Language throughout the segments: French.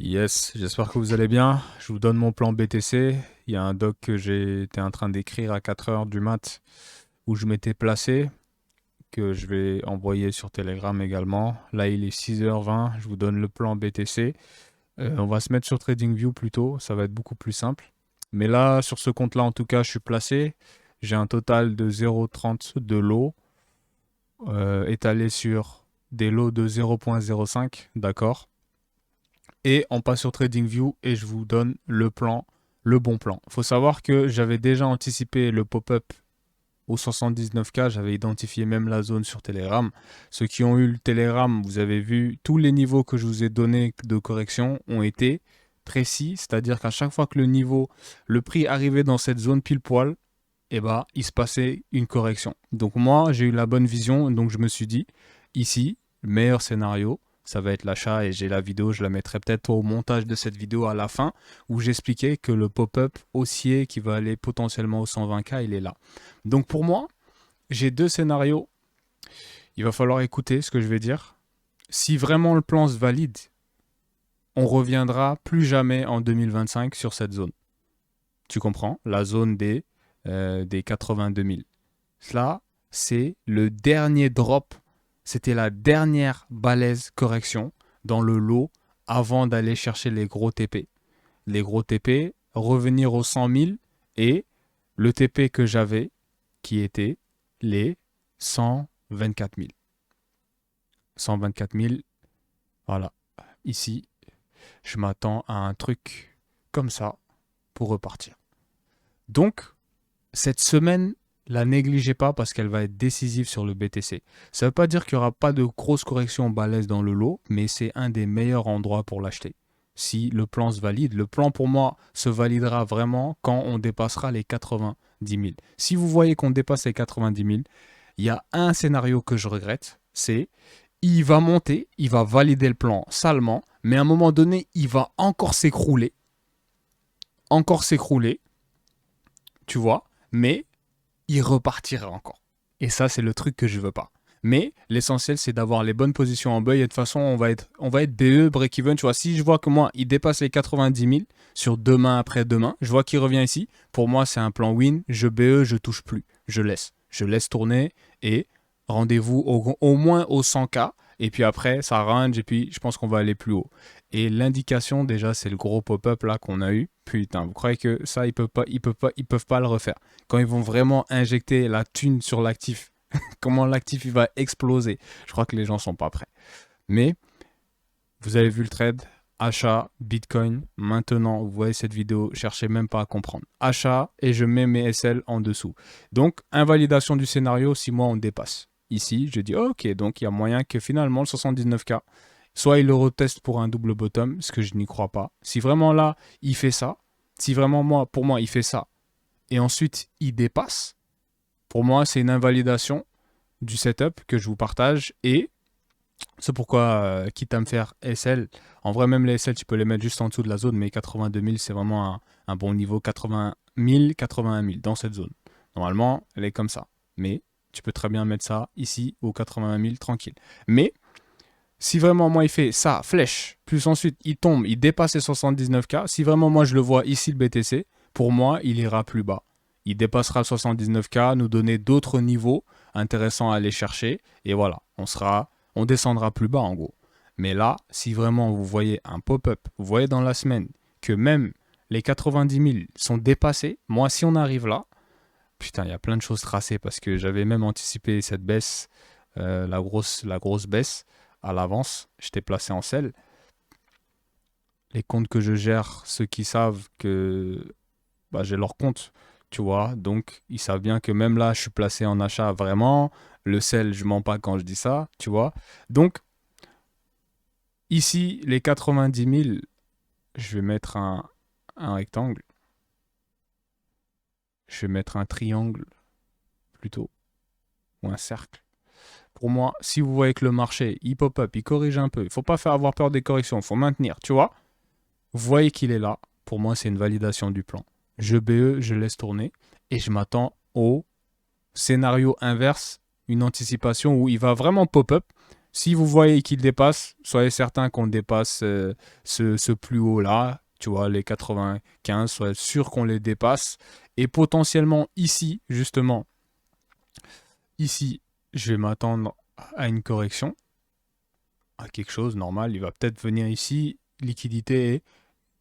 Yes, j'espère que vous allez bien. Je vous donne mon plan BTC. Il y a un doc que j'étais en train d'écrire à 4 heures du mat où je m'étais placé, que je vais envoyer sur Telegram également. Là, il est 6h20. Je vous donne le plan BTC. On va se mettre sur TradingView plutôt. Ça va être beaucoup plus simple. Mais là, sur ce compte-là, en tout cas, je suis placé. J'ai un total de 0,30 de lots étalé sur des lots de 0,05. D'accord. Et on passe sur TradingView et je vous donne le plan, le bon plan. Il faut savoir que j'avais déjà anticipé le pop-up au 79K, j'avais identifié même la zone sur Telegram. Ceux qui ont eu le Telegram, vous avez vu, tous les niveaux que je vous ai donnés de correction ont été précis, c'est-à-dire qu'à chaque fois que le prix arrivait dans cette zone pile poil, eh ben, il se passait une correction. Donc moi, j'ai eu la bonne vision, donc je me suis dit, ici, le meilleur scénario, ça va être l'achat et j'ai la vidéo, je la mettrai peut-être au montage de cette vidéo à la fin, où j'expliquais que le pop-up haussier qui va aller potentiellement au 120K, il est là. Donc pour moi, j'ai deux scénarios. Il va falloir écouter ce que je vais dire. Si vraiment le plan se valide, on reviendra plus jamais en 2025 sur cette zone. Tu comprends? La zone des 82 000. Cela, c'est le dernier drop. C'était la dernière balèze correction dans le lot avant d'aller chercher les gros TP. Les gros TP, revenir aux 100 000 et le TP que j'avais qui était les 124 000. 124 000, voilà. Ici, je m'attends à un truc comme ça pour repartir. Donc, cette semaine, la négligez pas parce qu'elle va être décisive sur le BTC. Ça ne veut pas dire qu'il n'y aura pas de grosses corrections balèzes dans le lot, mais c'est un des meilleurs endroits pour l'acheter. Si le plan se valide, le plan pour moi se validera vraiment quand on dépassera les 90 000. Si vous voyez qu'on dépasse les 90 000, il y a un scénario que je regrette, c'est il va monter, il va valider le plan salement, mais à un moment donné, il va encore s'écrouler, tu vois, mais il repartira encore. Et ça, c'est le truc que je veux pas. Mais l'essentiel, c'est d'avoir les bonnes positions en buy. Et de toute façon, on va être BE, break-even. Tu vois, si je vois que moi, il dépasse les 90 000 sur demain après demain, je vois qu'il revient ici. Pour moi, c'est un plan win. Je BE, je touche plus. Je laisse. Je laisse tourner et rendez-vous au moins au 100K. Et puis après, ça range et puis je pense qu'on va aller plus haut. Et l'indication, déjà, c'est le gros pop-up là qu'on a eu. Putain, vous croyez que ça, ils peuvent pas le refaire. Quand ils vont vraiment injecter la thune sur l'actif, comment l'actif il va exploser. Je crois que les gens sont pas prêts. Mais vous avez vu le trade, achat, Bitcoin. Maintenant, vous voyez cette vidéo, cherchez même pas à comprendre. Achat et je mets mes SL en dessous. Donc, invalidation du scénario si moi on dépasse. Ici, je dis ok, donc il y a moyen que finalement le 79K, soit il le reteste pour un double bottom, ce que je n'y crois pas. Si vraiment là, il fait ça, si vraiment pour moi, il fait ça, et ensuite il dépasse, pour moi, c'est une invalidation du setup que je vous partage et c'est pourquoi, quitte à me faire SL, en vrai, même les SL, tu peux les mettre juste en dessous de la zone, mais 82 000, c'est vraiment un bon niveau. 80 000, 81 000 dans cette zone. Normalement, elle est comme ça. Mais tu peux très bien mettre ça ici ou 81 000 tranquille. Mais si vraiment moi il fait ça, flèche, plus ensuite il tombe, il dépasse les 79K, si vraiment moi je le vois ici le BTC, pour moi il ira plus bas. Il dépassera le 79K, nous donner d'autres niveaux intéressants à aller chercher, et voilà, on descendra plus bas en gros. Mais là, si vraiment vous voyez un pop-up, vous voyez dans la semaine que même les 90 000 sont dépassés, moi si on arrive là, putain, il y a plein de choses tracées parce que j'avais même anticipé cette baisse, la grosse baisse à l'avance. J'étais placé en sell. Les comptes que je gère, ceux qui savent que j'ai leur compte, tu vois. Donc, ils savent bien que même là, je suis placé en achat vraiment. Le sell, je mens pas quand je dis ça, tu vois. Donc, ici, les 90 000, je vais mettre un rectangle. Je vais mettre un triangle plutôt, ou un cercle. Pour moi, si vous voyez que le marché, il pop-up, il corrige un peu, il ne faut pas faire avoir peur des corrections, il faut maintenir, tu vois. Vous voyez qu'il est là. Pour moi, c'est une validation du plan. Je BE, je laisse tourner et je m'attends au scénario inverse, une anticipation où il va vraiment pop-up. Si vous voyez qu'il dépasse, soyez certain qu'on dépasse ce plus haut-là, tu vois, les 95, soyez sûr qu'on les dépasse. Et potentiellement ici, justement, ici, je vais m'attendre à une correction, à quelque chose normal. Il va peut-être venir ici, liquidité et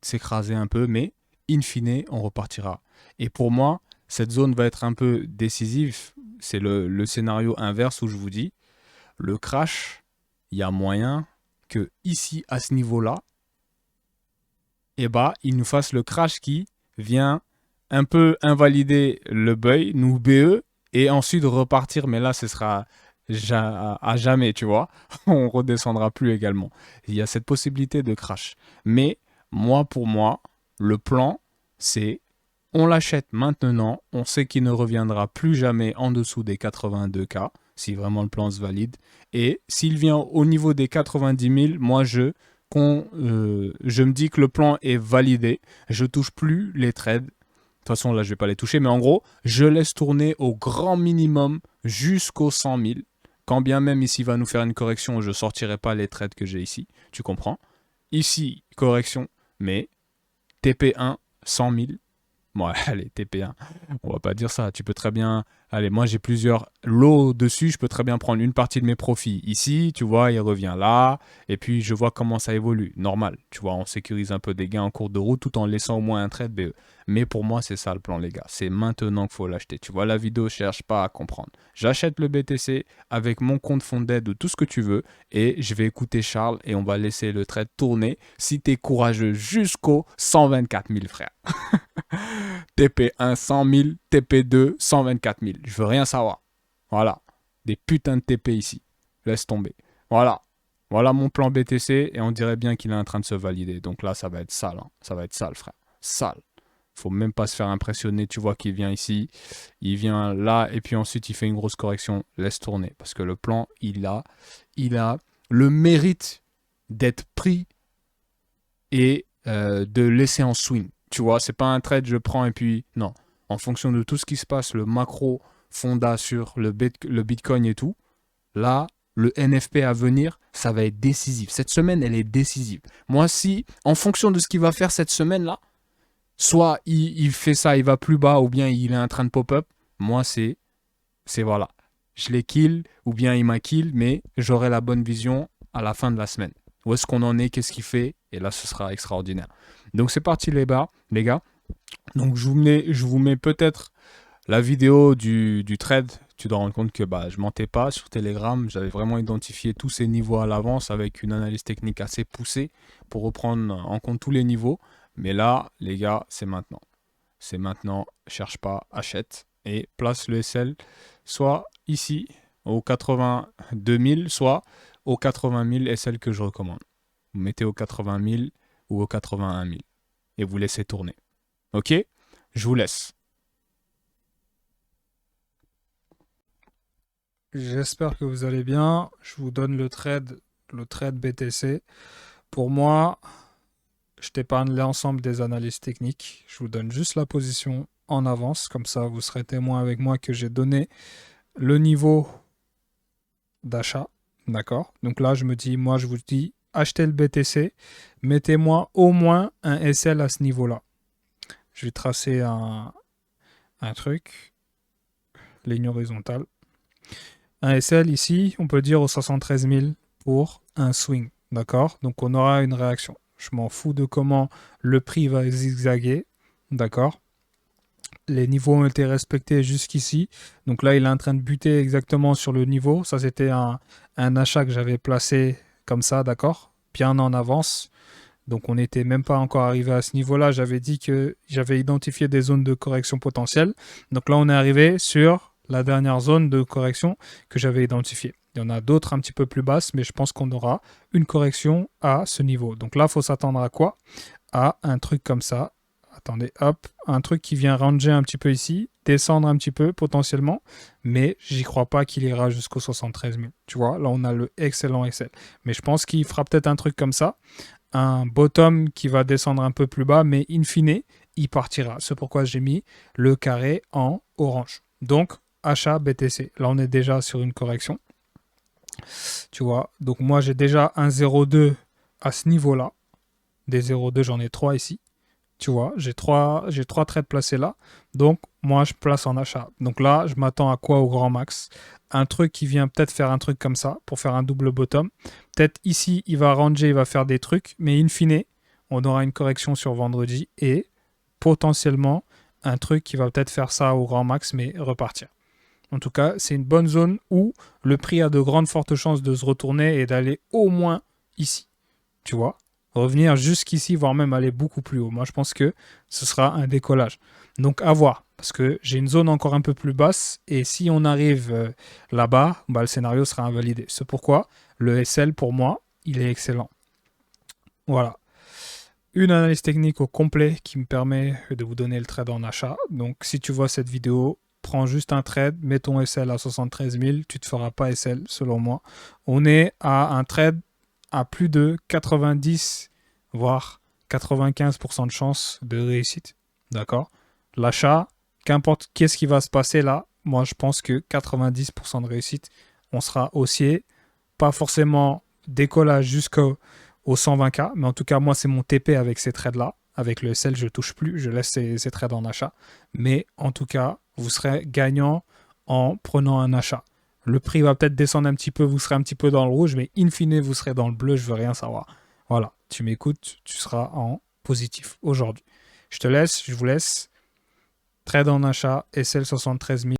s'écraser un peu, mais in fine, on repartira. Et pour moi, cette zone va être un peu décisive. C'est le scénario inverse où je vous dis, le crash, il y a moyen que ici, à ce niveau-là, eh ben, il nous fasse le crash qui vient un peu invalider le buy, nous BE, et ensuite repartir. Mais là, ce sera à jamais, tu vois. On redescendra plus également. Il y a cette possibilité de crash. Mais moi, pour moi, le plan, c'est on l'achète maintenant. On sait qu'il ne reviendra plus jamais en dessous des 82K, si vraiment le plan se valide. Et s'il vient au niveau des 90 000, moi, je me dis que le plan est validé. Je touche plus les trades. De toute façon, là, je vais pas les toucher. Mais en gros, je laisse tourner au grand minimum jusqu'aux 100 000. Quand bien même ici va nous faire une correction, je ne sortirai pas les trades que j'ai ici. Tu comprends? Ici, correction, mais TP1, 100 000. Bon, allez, TP1, on va pas dire ça. Tu peux très bien... Allez, moi, j'ai plusieurs lots dessus. Je peux très bien prendre une partie de mes profits ici. Tu vois, il revient là. Et puis, je vois comment ça évolue. Normal. Tu vois, on sécurise un peu des gains en cours de route tout en laissant au moins un trade BE. Mais pour moi, c'est ça le plan, les gars. C'est maintenant qu'il faut l'acheter. Tu vois, la vidéo, cherche pas à comprendre. J'achète le BTC avec mon compte fond d'aide ou tout ce que tu veux. Et je vais écouter Charles et on va laisser le trade tourner si tu es courageux jusqu'aux 124 000, frère. TP1, 100 000, TP2, 124 000. Je veux rien savoir. Voilà. Des putains de TP ici. Laisse tomber. Voilà. Voilà mon plan BTC et on dirait bien qu'il est en train de se valider. Donc là, ça va être sale. Hein. Ça va être sale, frère. Sale. Faut même pas se faire impressionner. Tu vois qu'il vient ici. Il vient là et puis ensuite il fait une grosse correction. Laisse tourner. Parce que le plan, il a le mérite d'être pris et de laisser en swing. Tu vois, c'est pas un trade, je prends et puis non. En fonction de tout ce qui se passe, le macro fonda sur le Bitcoin et tout, là, le NFP à venir, ça va être décisif. Cette semaine, elle est décisive. Moi, si, en fonction de ce qu'il va faire cette semaine-là, soit il fait ça, il va plus bas, ou bien il est en train de pop-up, moi, c'est voilà. Je l'ai kill, ou bien il m'a kill, mais j'aurai la bonne vision à la fin de la semaine. Où est-ce qu'on en est, qu'est-ce qu'il fait, et là, ce sera extraordinaire. Donc, c'est parti, les gars. Donc, je vous mets peut-être la vidéo du trade. Tu dois rendre compte que je mentais pas sur Telegram. J'avais vraiment identifié tous ces niveaux à l'avance avec une analyse technique assez poussée pour reprendre en compte tous les niveaux. Mais là, les gars, c'est maintenant. C'est maintenant. Cherche pas, achète et place le SL soit ici aux 82 000, soit aux 80 000 SL que je recommande. Vous mettez aux 80 000 ou aux 81 000 et vous laissez tourner. Ok? Je vous laisse. J'espère que vous allez bien. Je vous donne le trade BTC. Pour moi, je t'épargne l'ensemble des analyses techniques. Je vous donne juste la position en avance. Comme ça, vous serez témoin avec moi que j'ai donné le niveau d'achat. D'accord? Donc là, je vous dis, achetez le BTC. Mettez-moi au moins un SL à ce niveau-là. Je vais tracer un truc. Ligne horizontale. Un SL ici, on peut dire aux 73 000 pour un swing. D'accord? Donc on aura une réaction. Je m'en fous de comment le prix va zigzaguer. D'accord? Les niveaux ont été respectés jusqu'ici. Donc là, il est en train de buter exactement sur le niveau. Ça, c'était un achat que j'avais placé comme ça, d'accord? Bien en avance. Donc on n'était même pas encore arrivé à ce niveau-là. J'avais dit que j'avais identifié des zones de correction potentielles. Donc là, on est arrivé sur la dernière zone de correction que j'avais identifiée. Il y en a d'autres un petit peu plus basses, mais je pense qu'on aura une correction à ce niveau. Donc là, il faut s'attendre à quoi? À un truc comme ça. Attendez, hop, un truc qui vient ranger un petit peu ici, descendre un petit peu potentiellement, mais j'y crois pas qu'il ira jusqu'aux 73 000. Tu vois, là on a le excellent Excel. Mais je pense qu'il fera peut-être un truc comme ça, un bottom qui va descendre un peu plus bas, mais in fine, il partira. C'est pourquoi j'ai mis le carré en orange. Donc, achat BTC. Là, on est déjà sur une correction. Tu vois, donc moi j'ai déjà un 0,2 à ce niveau-là. Des 0,2, j'en ai 3 ici. Tu vois, j'ai trois trades placés là. Donc, moi, je place en achat. Donc là, je m'attends à quoi au grand max? Un truc qui vient peut-être faire un truc comme ça pour faire un double bottom. Peut-être ici, il va ranger, il va faire des trucs. Mais in fine, on aura une correction sur vendredi et potentiellement un truc qui va peut-être faire ça au grand max, mais repartir. En tout cas, c'est une bonne zone où le prix a de grandes fortes chances de se retourner et d'aller au moins ici. Tu vois, revenir jusqu'ici, voire même aller beaucoup plus haut. Moi, je pense que ce sera un décollage. Donc, à voir, parce que j'ai une zone encore un peu plus basse, et si on arrive là-bas, bah, le scénario sera invalidé. C'est pourquoi le SL, pour moi, il est excellent. Voilà. Une analyse technique au complet qui me permet de vous donner le trade en achat. Donc, si tu vois cette vidéo, prends juste un trade, mets ton SL à 73 000, tu ne te feras pas SL, selon moi. On est à un trade à plus de 90, voire 95% de chance de réussite. D'accord? L'achat, qu'importe qu'est-ce qui va se passer là, moi je pense que 90% de réussite, on sera haussier, pas forcément décollage jusqu'au 120K, mais en tout cas moi c'est mon TP avec ces trades-là. Avec le SL, je ne touche plus, je laisse ces trades en achat. Mais en tout cas, vous serez gagnant en prenant un achat. Le prix va peut-être descendre un petit peu, vous serez un petit peu dans le rouge, mais in fine, vous serez dans le bleu, je veux rien savoir. Voilà, tu m'écoutes, tu seras en positif aujourd'hui. Je te laisse, je vous laisse. Trade en achat, SL 73 000.